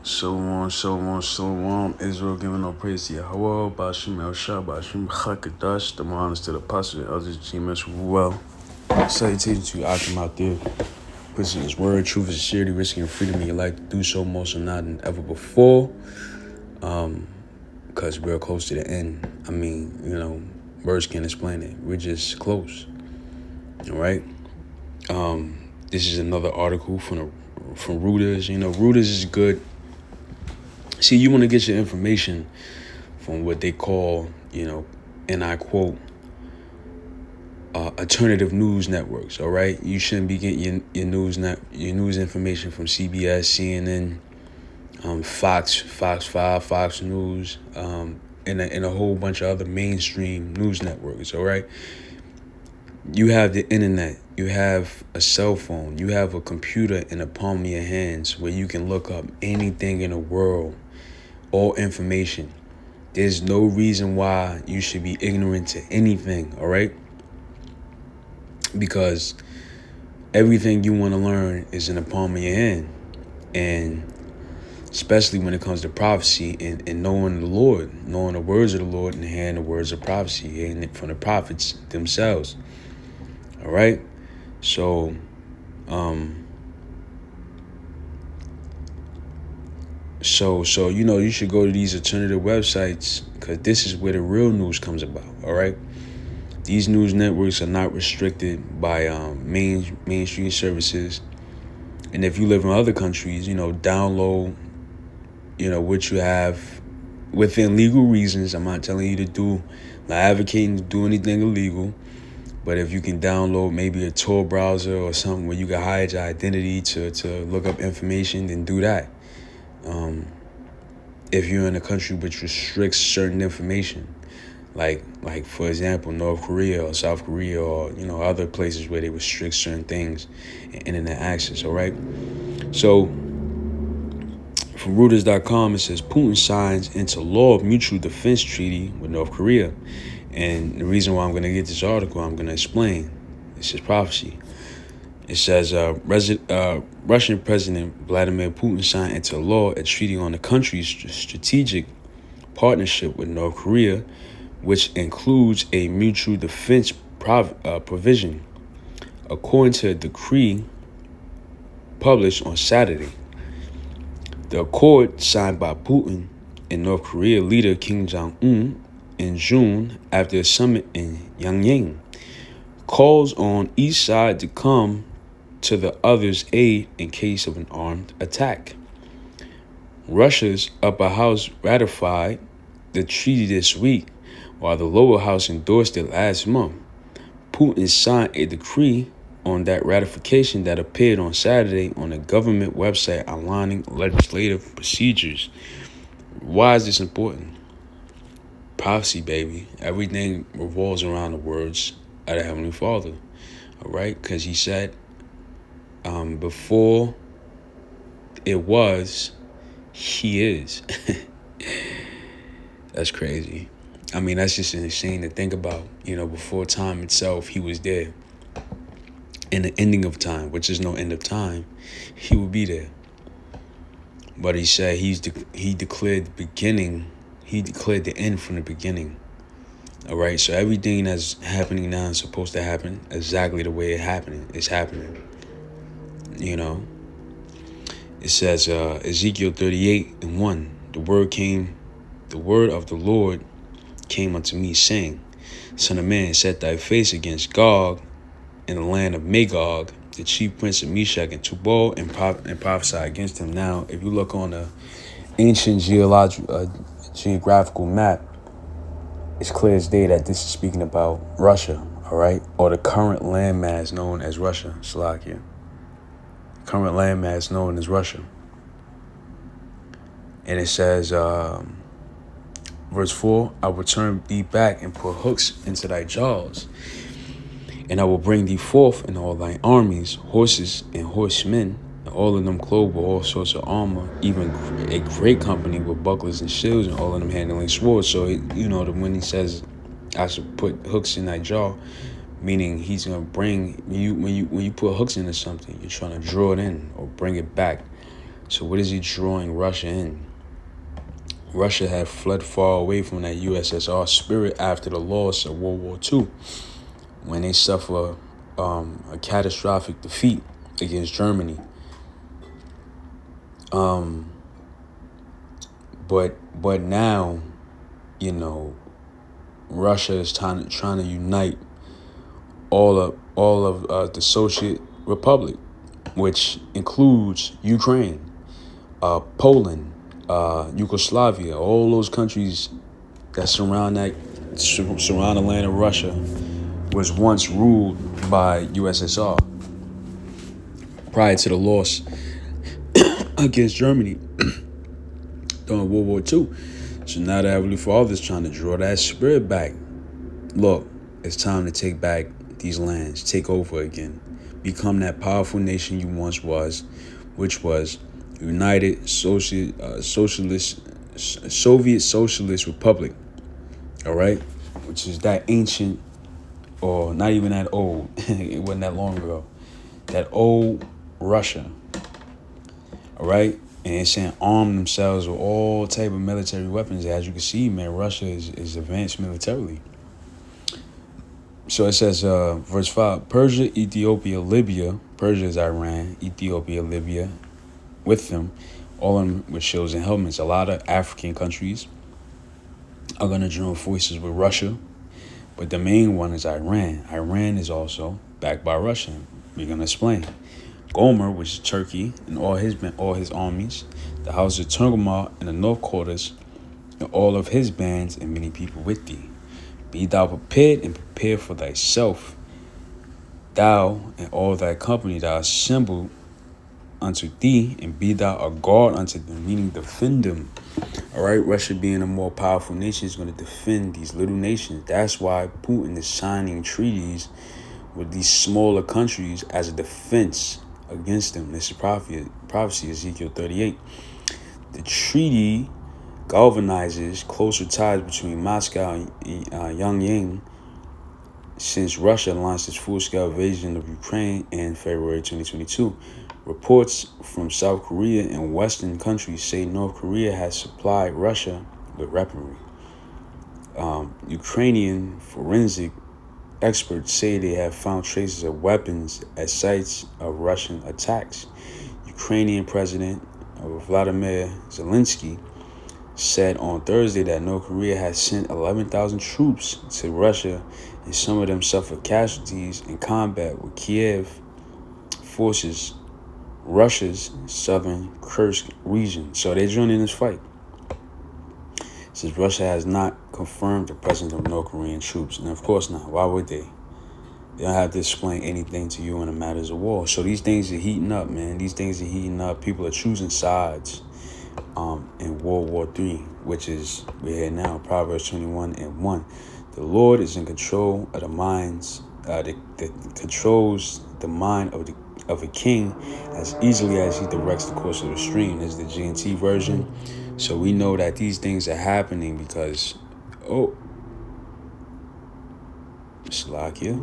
So on. Israel giving no praise to Yahweh, Bashim El Shah, Bashim Chakadash, the honors to the apostle and others, GMS well. Salutations to you, Akim out there. Pushing his word, truth, and sincerity, risking your freedom in your life to do so more so now than ever before. Because we're close to the end. I mean, words can't explain it. We're just close. All right? This is another article from Reuters. Reuters is good. See, you want to get your information from what they call, and I quote, alternative news networks. All right, you shouldn't be getting your news information from CBS, CNN, Fox 5, Fox News, and a whole bunch of other mainstream news networks. All right, you have the internet, you have a cell phone, you have a computer in the palm of your hands where you can look up anything in the world. All information. There's no reason why you should be ignorant to anything, all right? Because everything you want to learn is in the palm of your hand. And especially when it comes to prophecy and knowing the Lord, knowing the words of the Lord and hearing the words of prophecy, hearing it from the prophets themselves, all right? So, So you should go to these alternative websites because this is where the real news comes about, all right? These news networks are not restricted by mainstream services. And if you live in other countries, download, what you have within legal reasons. I'm not telling you not advocating to do anything illegal. But if you can download maybe a Tor browser or something where you can hide your identity to look up information, then do that. If you're in a country which restricts certain information, like for example, North Korea or South Korea or, other places where they restrict certain things and internet access, all right? So from Reuters.com, it says Putin signs into law mutual defense treaty with North Korea. And the reason why I'm going to get this article, I'm going to explain. This is prophecy. It says Russian President Vladimir Putin signed into law a treaty on the country's strategic partnership with North Korea, which includes a mutual defense provision, according to a decree published on Saturday. The accord, signed by Putin and North Korea leader Kim Jong-un in June after a summit in Pyongyang, calls on each side to come to the other's aid in case of an armed attack. Russia's upper house ratified the treaty this week, while the lower house endorsed it last month. Putin signed a decree on that ratification that appeared on Saturday on the government website outlining legislative procedures. Why is this important? Prophecy, baby. Everything revolves around the words of the Heavenly Father, all right? Because he said, before it was, he is. That's crazy. I mean, that's just insane to think about. Before time itself, he was there. In the ending of time, which is no end of time, he will be there. But he said he declared the beginning. He declared the end from the beginning. All right, so everything that's happening now is supposed to happen exactly the way it's happening. It says Ezekiel 38:1. The word of the Lord came unto me, saying, Son of man, set thy face against Gog in the land of Magog, the chief prince of Meshach and Tubal, and prophesy against him. Now, if you look on the ancient geographical map, it's clear as day that this is speaking about Russia, all right? Or the current landmass known as Russia, Slovakia. Current landmass known as Russia. And it says, verse 4, I will turn thee back and put hooks into thy jaws. And I will bring thee forth in all thine armies, horses and horsemen, and all of them clothed with all sorts of armor, even a great company with bucklers and shields, and all of them handling swords. So, when he says, I should put hooks in thy jaw, meaning he's going to bring, when you put hooks into something, you're trying to draw it in or bring it back So what is he drawing Russia in? Russia had fled far away from that USSR spirit after the loss of World War II, when they suffer a catastrophic defeat against Germany. But now, Russia is trying to unite all of the Soviet Republic, which includes Ukraine, Poland, Yugoslavia, all those countries that surround the land of Russia was once ruled by USSR prior to the loss against Germany during World War II. So now the Heavenly Father is trying to draw that spirit back. Look, it's time to take back these lands, take over again, become that powerful nation you once was, which was United Soviet Socialist Republic. All right, which is that ancient, or not even that old. It wasn't that long ago. That old Russia. All right. And it's saying arm themselves with all type of military weapons. As you can see, man, Russia is advanced militarily. So it says, verse 5, Persia, Ethiopia, Libya. Persia is Iran, Ethiopia, Libya, with them, all of them with shields and helmets. A lot of African countries are going to join forces with Russia. But the main one is Iran. Iran is also backed by Russia. We're going to explain. Gomer, which is Turkey, and all his armies, the house of Turgamah and the north quarters, and all of his bands, and many people with thee. Be thou prepared and prepare for thyself, thou and all thy company that are assembled unto thee, and be thou a guard unto them, meaning defend them. All right, Russia being a more powerful nation is going to defend these little nations. That's why Putin is signing treaties with these smaller countries as a defense against them. This is prophecy, Ezekiel 38. The treaty galvanizes closer ties between Moscow and Pyongyang since Russia launched its full-scale invasion of Ukraine in February 2022. Reports from South Korea and Western countries say North Korea has supplied Russia with weaponry. Ukrainian forensic experts say they have found traces of weapons at sites of Russian attacks. Ukrainian President Vladimir Zelensky said on Thursday that North Korea has sent 11,000 troops to Russia, and some of them suffered casualties in combat with Kiev forces, Russia's southern Kursk region. So they're joining this fight. Since Russia has not confirmed the presence of North Korean troops, and of course not. Why would they? They don't have to explain anything to you in the matters of war. So these things are heating up, man. These things are heating up. People are choosing sides in World War III, which is, we're here now, Proverbs 21:1. The Lord is in control of the minds, that controls the mind of a king as easily as he directs the course of the stream. This is the GNT version. So we know that these things are happening because, Slovakia.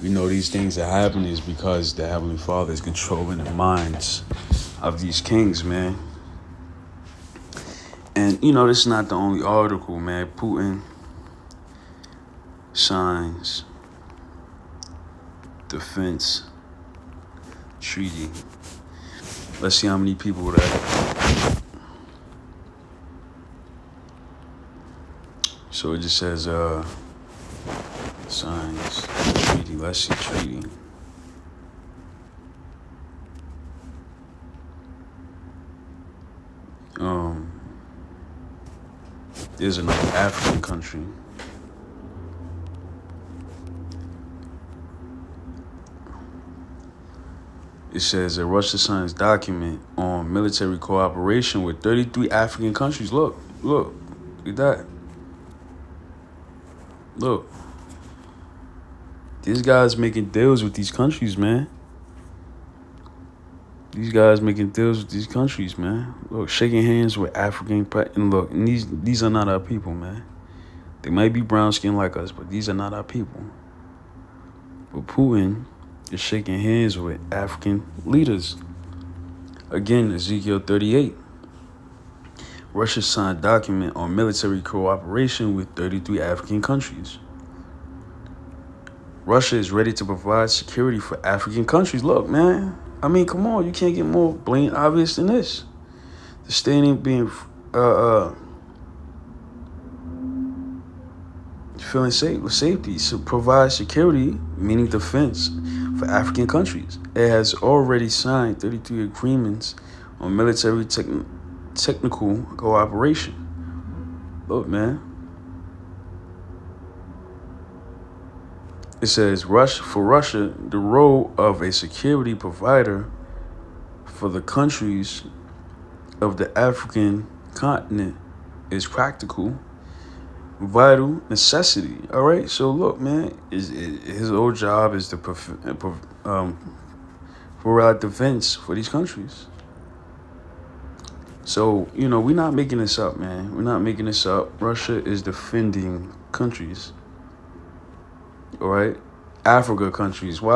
We know these things are happening is because the Heavenly Father is controlling the minds of these kings, man. And, this is not the only article, man. Putin signs defense treaty. Let's see how many people that. So it just says, signs treaty. Let's see treaty. There's another African country. It says that Russia signs document on military cooperation with 33 African countries. Look at that. Look. These guys making deals with these countries, man. These guys making deals with these countries, man. Look, shaking hands with African, and look, and these are not our people, man. They might be brown skinned like us, but these are not our people. But Putin is shaking hands with African leaders. Again, Ezekiel 38. Russia signed document on military cooperation with 33 African countries. Russia is ready to provide security for African countries. Look, man. I mean, come on. You can't get more blatant obvious than this. The stating being feeling safe with safety to provide security, meaning defense, for African countries. It has already signed 33 agreements on military technical cooperation. Look, man. It says for Russia, the role of a security provider for the countries of the African continent is practical, vital necessity. All right. So look, man, his old job is to provide defense for these countries. So, we're not making this up, man. We're not making this up. Russia is defending countries. All right. Africa countries. Why?